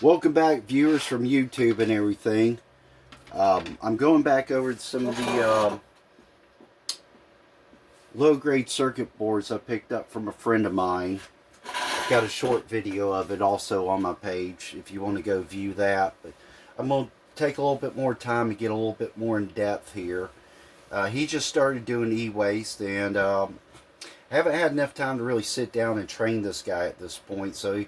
Welcome back, viewers from YouTube and everything. I'm going back over some of the low-grade circuit boards I picked up from a friend of mine. I've got a short video of it also on my page if you want to go view that. But I'm going to take a little bit more time to get a little bit more in depth here. He just started doing e-waste, and I haven't had enough time to really sit down and train this guy at this point, so he's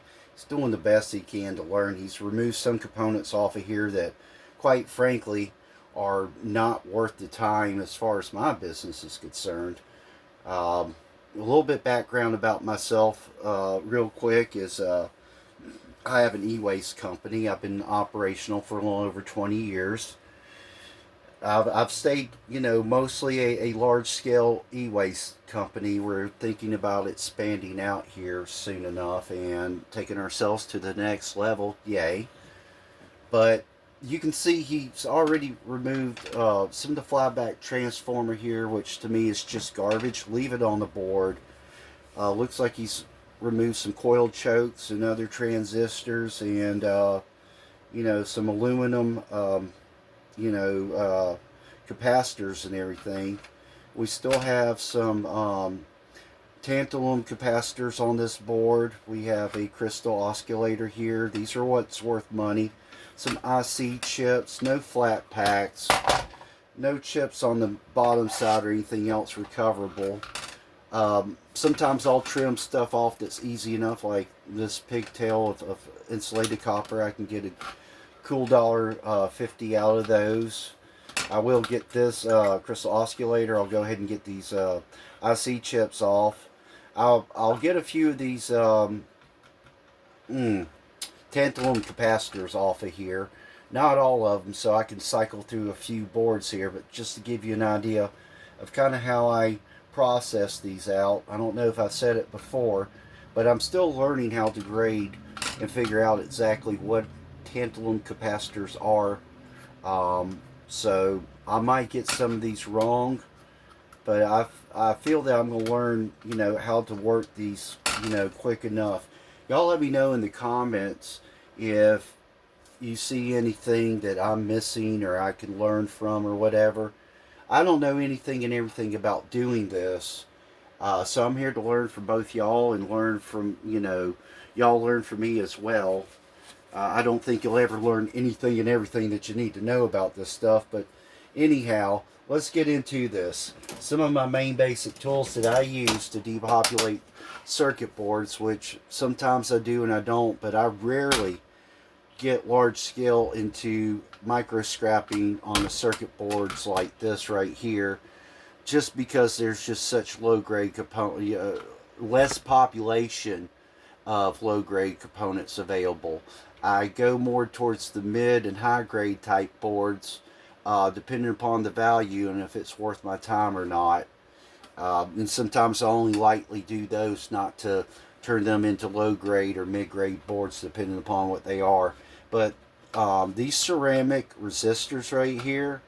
doing the best he can to learn. He's removed some components off of here that, quite frankly, are not worth the time as far as my business is concerned. A little bit background about myself, real quick, is I have an e-waste company. I've been operational for a little over 20 years. I've stayed, mostly a large-scale e-waste company. We're thinking about expanding out here soon enough and taking ourselves to the next level. Yay. But you can see he's already removed some of the flyback transformer here, which to me is just garbage. Leave it on the board. Looks like he's removed some coil chokes and other transistors and, some aluminum capacitors and everything. We still have some tantalum capacitors on this board. We have a crystal oscillator here. These are what's worth money. Some IC chips, no flat packs, no chips on the bottom side or anything else recoverable. Sometimes I'll trim stuff off that's easy enough, like this pigtail of insulated copper. I can get a cool $1.50 out of those. I will get this crystal oscillator. I'll go ahead and get these IC chips off. I'll get a few of these tantalum capacitors off of here. Not all of them, so I can cycle through a few boards here, but just to give you an idea of kind of how I process these out. I don't know if I've said it before, but I'm still learning how to grade and figure out exactly what tantalum capacitors are. So I might get some of these wrong, but I feel that I'm going to learn, how to work these, quick enough. Y'all let me know in the comments if you see anything that I'm missing or I can learn from or whatever. I don't know anything and everything about doing this, so I'm here to learn from both y'all and learn from, y'all learn from me as well. I don't think you'll ever learn anything and everything that you need to know about this stuff, but anyhow, let's get into this. Some of my main basic tools that I use to depopulate circuit boards, which sometimes I do and I don't, but I rarely get large scale into micro scrapping on the circuit boards like this right here, just because there's just such low grade component, less population of low grade components available. I go more towards the mid and high grade type boards, depending upon the value and if it's worth my time or not. And sometimes I only lightly do those, not to turn them into low grade or mid grade boards, depending upon what they are. But these ceramic resistors right here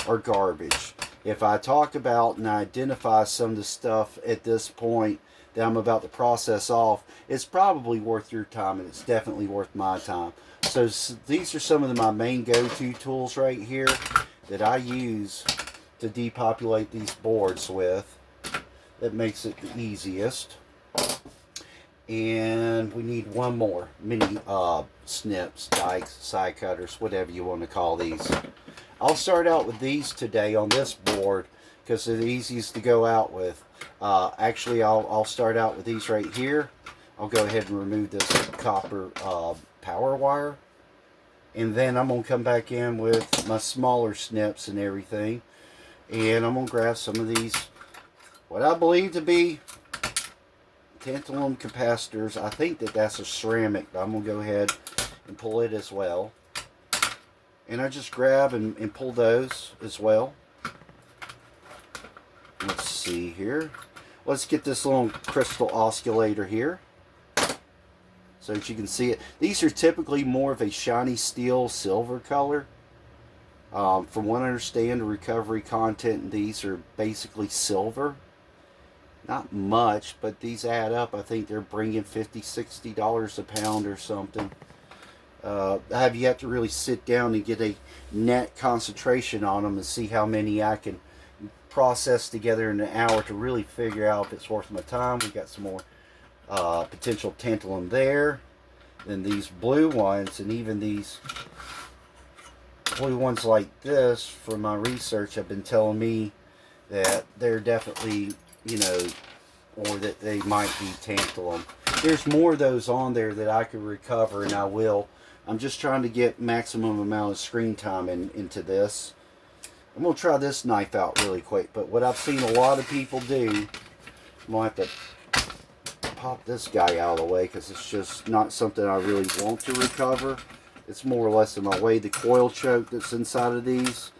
are garbage. If I talk about and identify some of the stuff at this point that I'm about to process off, it's probably worth your time, and it's definitely worth my time. So these are some of my main go-to tools right here that I use to depopulate these boards with. That makes it the easiest. And we need one more mini snips, dikes, side cutters, whatever you want to call these. I'll start out with these today on this board because they're the easiest to go out with. Actually, I'll start out with these right here. I'll go ahead and remove this copper power wire. And then I'm going to come back in with my smaller snips and everything. And I'm going to grab some of these, what I believe to be tantalum capacitors. I think that's a ceramic, but I'm going to go ahead and pull it as well. And I just grab and pull those as well. Let's see here. Let's get this little crystal oscillator here, so that you can see it. These are typically more of a shiny steel silver color. From what I understand, the recovery content in these are basically silver. Not much, but these add up. I think they're bringing $50, $60 a pound or something. I have yet to really sit down and get a net concentration on them and see how many I can process together in an hour to really figure out if it's worth my time. We got some more potential tantalum there. Then these blue ones, and even these blue ones like this, from my research, have been telling me that they're definitely, you know, or that they might be tantalum. There's more of those on there that I could recover, and I will. I'm just trying to get maximum amount of screen time into this. I'm going to try this knife out really quick, but what I've seen a lot of people do, I'm going to have to pop this guy out of the way because it's just not something I really want to recover. It's more or less in my way. The coil choke that's inside of these,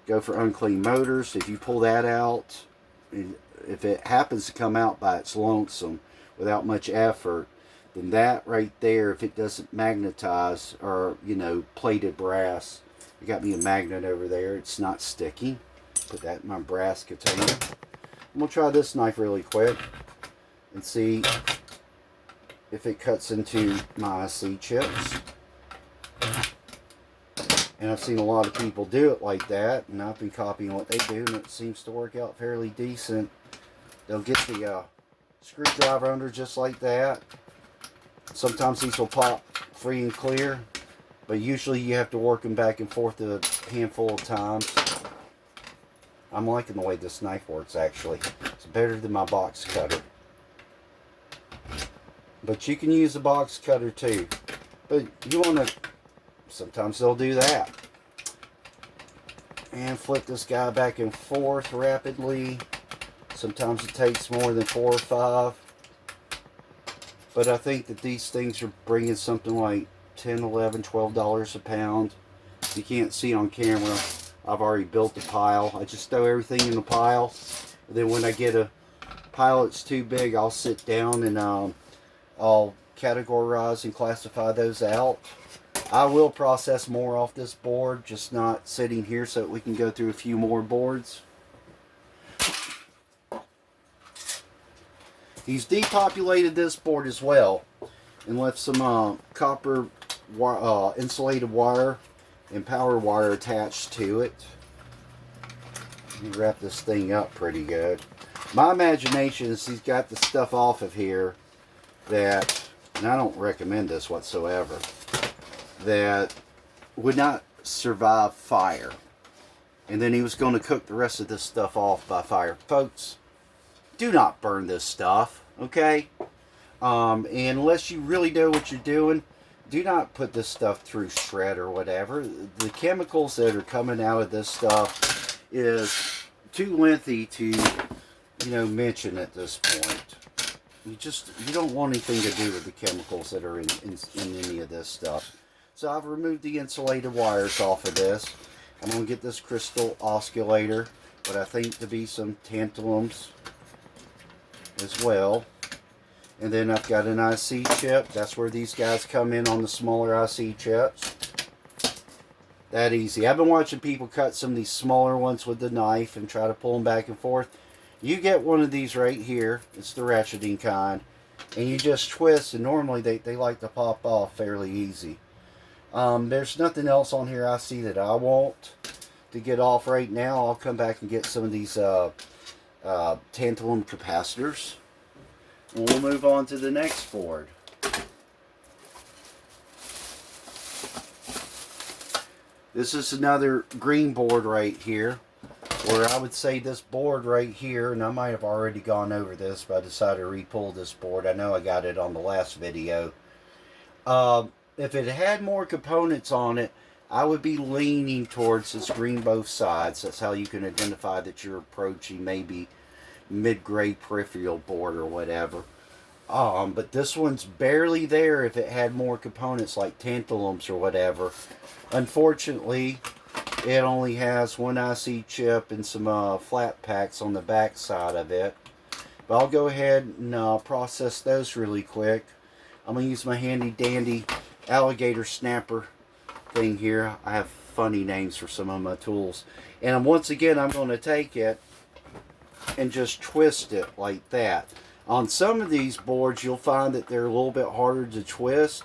go for unclean motors. If you pull that out, if it happens to come out by its lonesome without much effort, then that right there, if it doesn't magnetize or, you know, plated brass, I got me a magnet over there, it's not sticking. Put that in my brass container. I'm going to try this knife really quick and see if it cuts into my IC chips. And I've seen a lot of people do it like that, and I've been copying what they do, and it seems to work out fairly decent. They'll get the screwdriver under just like that. Sometimes these will pop free and clear, but usually you have to work them back and forth a handful of times. I'm liking the way this knife works, actually. It's better than my box cutter. But you can use a box cutter too. But you want to, sometimes they'll do that. And flip this guy back and forth rapidly. Sometimes it takes more than 4 or 5. But I think that these things are bringing something like $10, $11, $12 a pound. You can't see on camera. I've already built the pile. I just throw everything in the pile. And then when I get a pile that's too big, I'll sit down and I'll categorize and classify those out. I will process more off this board, just not sitting here, so that we can go through a few more boards. He's depopulated this board as well and left some copper insulated wire and power wire attached to it. Let me wrap this thing up pretty good. My imagination is he's got the stuff off of here that, and I don't recommend this whatsoever, that would not survive fire. And then he was going to cook the rest of this stuff off by fire. Folks, do not burn this stuff, okay? And unless you really know what you're doing, do not put this stuff through shred or whatever. The chemicals that are coming out of this stuff is too lengthy to, you know, mention at this point. You don't want anything to do with the chemicals that are in any of this stuff. So I've removed the insulated wires off of this. I'm going to get this crystal oscillator, what I think to be some tantalums as well. And then I've got an IC chip. That's where these guys come in on the smaller IC chips. That easy. I've been watching people cut some of these smaller ones with the knife and try to pull them back and forth. You get one of these right here. It's the ratcheting kind. And you just twist, and normally they like to pop off fairly easy. There's nothing else on here I see that I want to get off right now. I'll come back and get some of these tantalum capacitors. And we'll move on to the next board. This is another green board right here, where I would say this board right here, and I might have already gone over this, but I decided to re-pull this board. I know I got it on the last video. If it had more components on it, I would be leaning towards this green both sides. That's how you can identify that you're approaching maybe mid-grade peripheral board or whatever. But this one's barely there if it had more components like tantalums or whatever. Unfortunately, it only has one IC chip and some flat packs on the back side of it. But I'll go ahead and process those really quick. I'm going to use my handy dandy alligator snapper thing here. I have funny names for some of my tools. And once again, I'm going to take it and just twist it like that. On some of these boards, you'll find that they're a little bit harder to twist.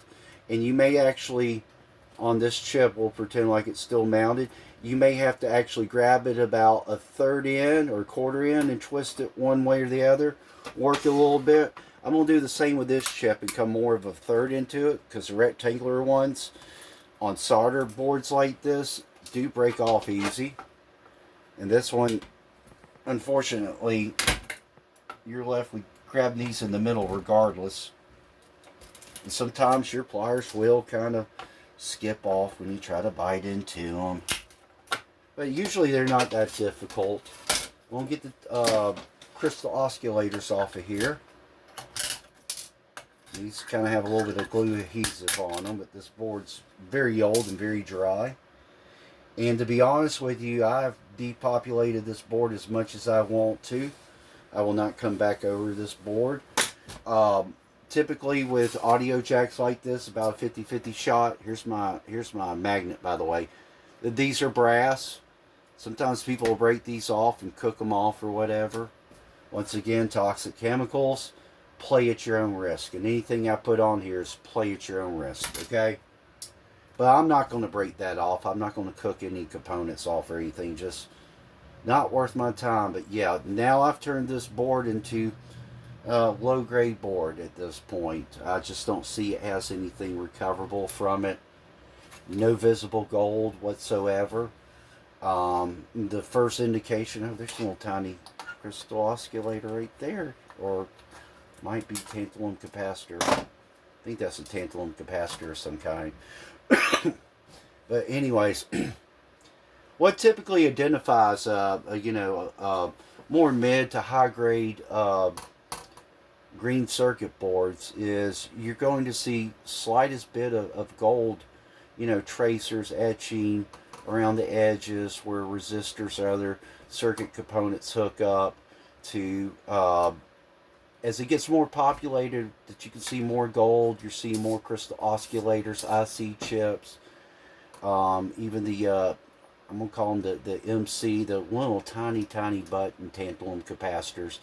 And you may actually, on this chip, we'll pretend like it's still mounted. You may have to actually grab it about a third in or quarter in and twist it one way or the other. Work it a little bit. I'm going to do the same with this chip and come more of a third into it, because the rectangular ones on solder boards like this do break off easy. And this one, unfortunately, you're left with grabbing these in the middle regardless. And sometimes your pliers will kind of skip off when you try to bite into them. But usually they're not that difficult. We'll get the crystal oscillators off of here. These kind of have a little bit of glue adhesive on them, but this board's very old and very dry. And to be honest with you, I've depopulated this board as much as I want to. I will not come back over this board. Typically with audio jacks like this, about a 50-50 shot. Here's my magnet, by the way. These are brass. Sometimes people will break these off and cook them off or whatever. Once again, toxic chemicals. Play at your own risk. And anything I put on here is play at your own risk, okay? But I'm not going to break that off. I'm not going to cook any components off or anything. Just not worth my time. But yeah, now I've turned this board into a low-grade board at this point. I just don't see it has anything recoverable from it. No visible gold whatsoever. The first indication, oh, there's a little tiny crystal oscillator right there. Or might be tantalum capacitor. I think that's a tantalum capacitor of some kind. But anyways, what typically identifies more mid to high grade green circuit boards is you're going to see slightest bit of gold, tracers, etching around the edges where resistors or other circuit components hook up to. As it gets more populated, that you can see more gold, you're seeing more crystal oscillators, IC chips, even the, I'm going to call them the MC, the little tiny button tantalum capacitors.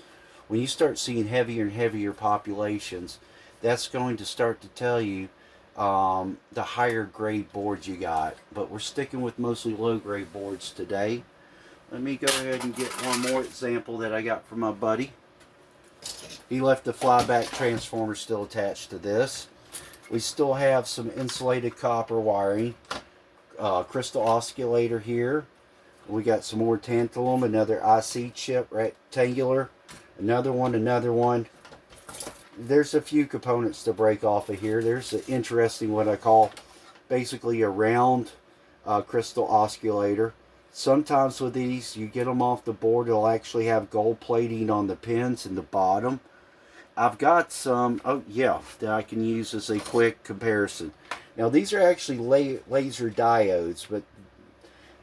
When you start seeing heavier and heavier populations, that's going to start to tell you the higher grade boards you got. But we're sticking with mostly low grade boards today. Let me go ahead and get one more example that I got from my buddy. He left the flyback transformer still attached to this. We still have some insulated copper wiring. Crystal oscillator here. We got some more tantalum, another IC chip, rectangular. Another one. There's a few components to break off of here. There's an interesting, what I call basically a round crystal oscillator. Sometimes with these, you get them off the board, it'll actually have gold plating on the pins in the bottom. I've got some, that I can use as a quick comparison. Now, these are actually laser diodes, but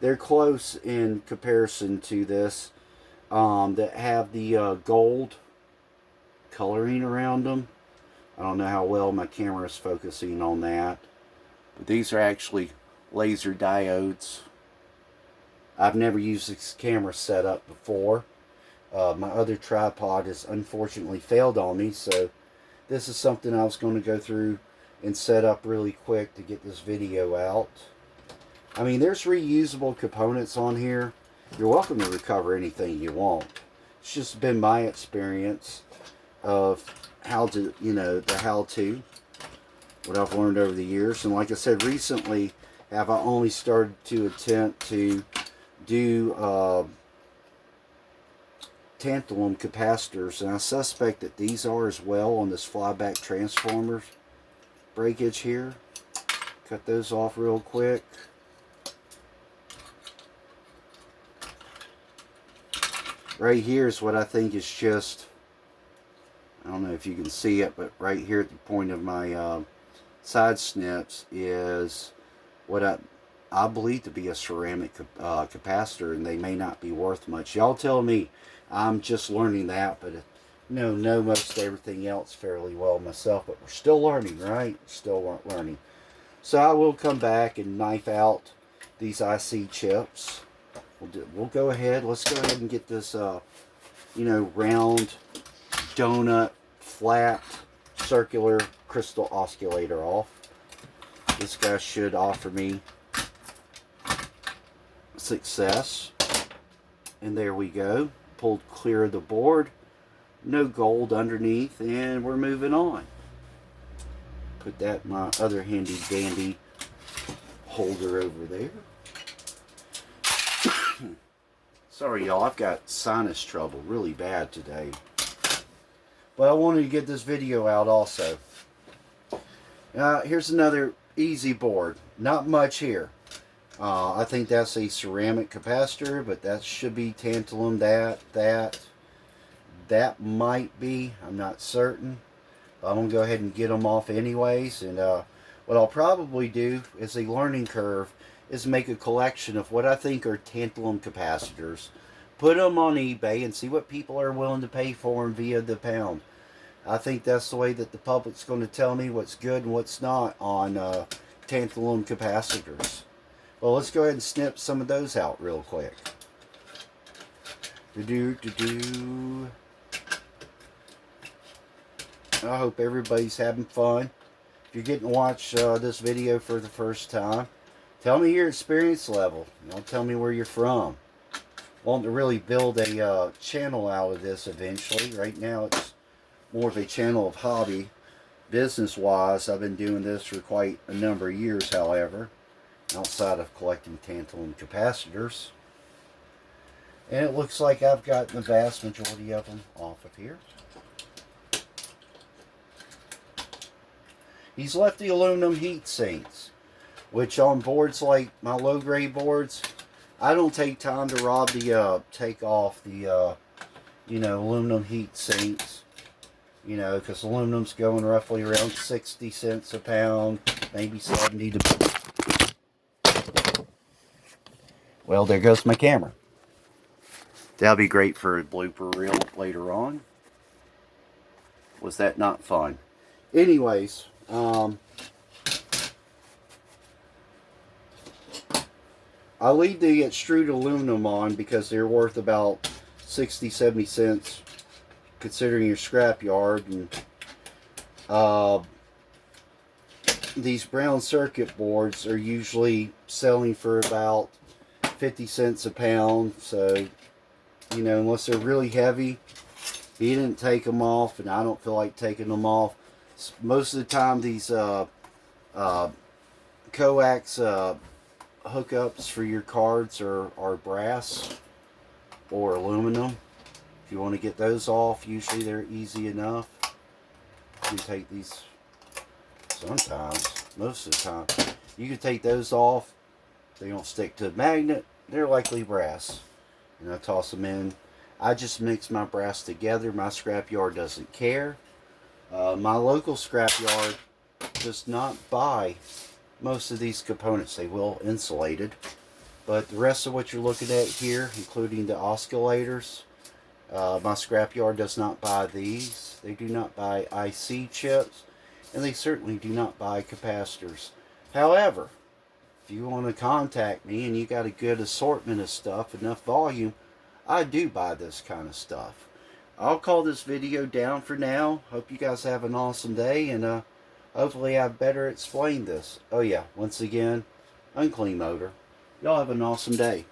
they're close in comparison to this, that have the gold coloring around them. I don't know how well my camera is focusing on that, but these are actually laser diodes. I've never used this camera setup before. My other tripod has unfortunately failed on me, so this is something I was going to go through and set up really quick to get this video out. I mean, there's reusable components on here. You're welcome to recover anything you want. It's just been my experience of how to, the how-to, what I've learned over the years. And like I said, recently have I only started to attempt to do tantalum capacitors, and I suspect that these are as well on this flyback transformers breakage here. Cut those off real quick. Right here is what I think is just, I don't know if you can see it, but right here at the point of my side snips is what I believe to be a ceramic capacitor, and they may not be worth much. Y'all tell me. I'm just learning that, but know most everything else fairly well myself, but we're still learning, right? Still learning. So I will come back and knife out these IC chips. We'll go ahead. Let's go ahead and get this, round, donut, flat, circular crystal oscillator off. This guy should offer me success. And there we go. Pulled clear of the board. No gold underneath, and we're moving on. Put that in my other handy dandy holder over there. Sorry y'all, I've got sinus trouble really bad today. But I wanted to get this video out also. Here's another easy board. Not much here. I think that's a ceramic capacitor, but that should be tantalum. That might be. I'm not certain. I'm going to go ahead and get them off anyways. And what I'll probably do as a learning curve is make a collection of what I think are tantalum capacitors. Put them on eBay and see what people are willing to pay for them via the pound. I think that's the way that the public's going to tell me what's good and what's not on tantalum capacitors. Well, let's go ahead and snip some of those out real quick. I hope everybody's having fun. If you're getting to watch this video for the first time, tell me your experience level. Tell me where you're from. Want to really build a channel out of this eventually. Right now it's more of a channel of hobby. Business-wise, I've been doing this for quite a number of years, however, outside of collecting tantalum capacitors. And it looks like I've gotten the vast majority of them off of here. He's left the aluminum heat sinks, which on boards like my low-grade boards, I don't take time to take off the aluminum heat sinks, because aluminum's going roughly around 60 cents a pound, maybe 70 to. Well, there goes my camera. That'll be great for a blooper reel later on. Was that not fun? Anyways, I leave the extruded aluminum on because they're worth about 60-70 cents considering your scrap yard. And these brown circuit boards are usually selling for about 50 cents a pound. So, unless they're really heavy, he didn't take them off, and I don't feel like taking them off. Most of the time, these coax hookups for your cards are brass or aluminum. If you want to get those off, usually they're easy enough. You can take these sometimes, most of the time. You can take those off. They don't stick to the magnet. They're likely brass. And I toss them in. I just mix my brass together. My scrapyard doesn't care. My local scrapyard does not buy most of these components. They will insulated, but the rest of what you're looking at here, including the oscillators, my scrapyard does not buy these. They do not buy IC chips, and they certainly do not buy capacitors. However, if you want to contact me and you got a good assortment of stuff, enough volume, I do buy this kind of stuff. I'll call this video down for now. Hope you guys have an awesome day, and hopefully I've better explained this. Oh yeah, once again, Unclean Motor. Y'all have an awesome day.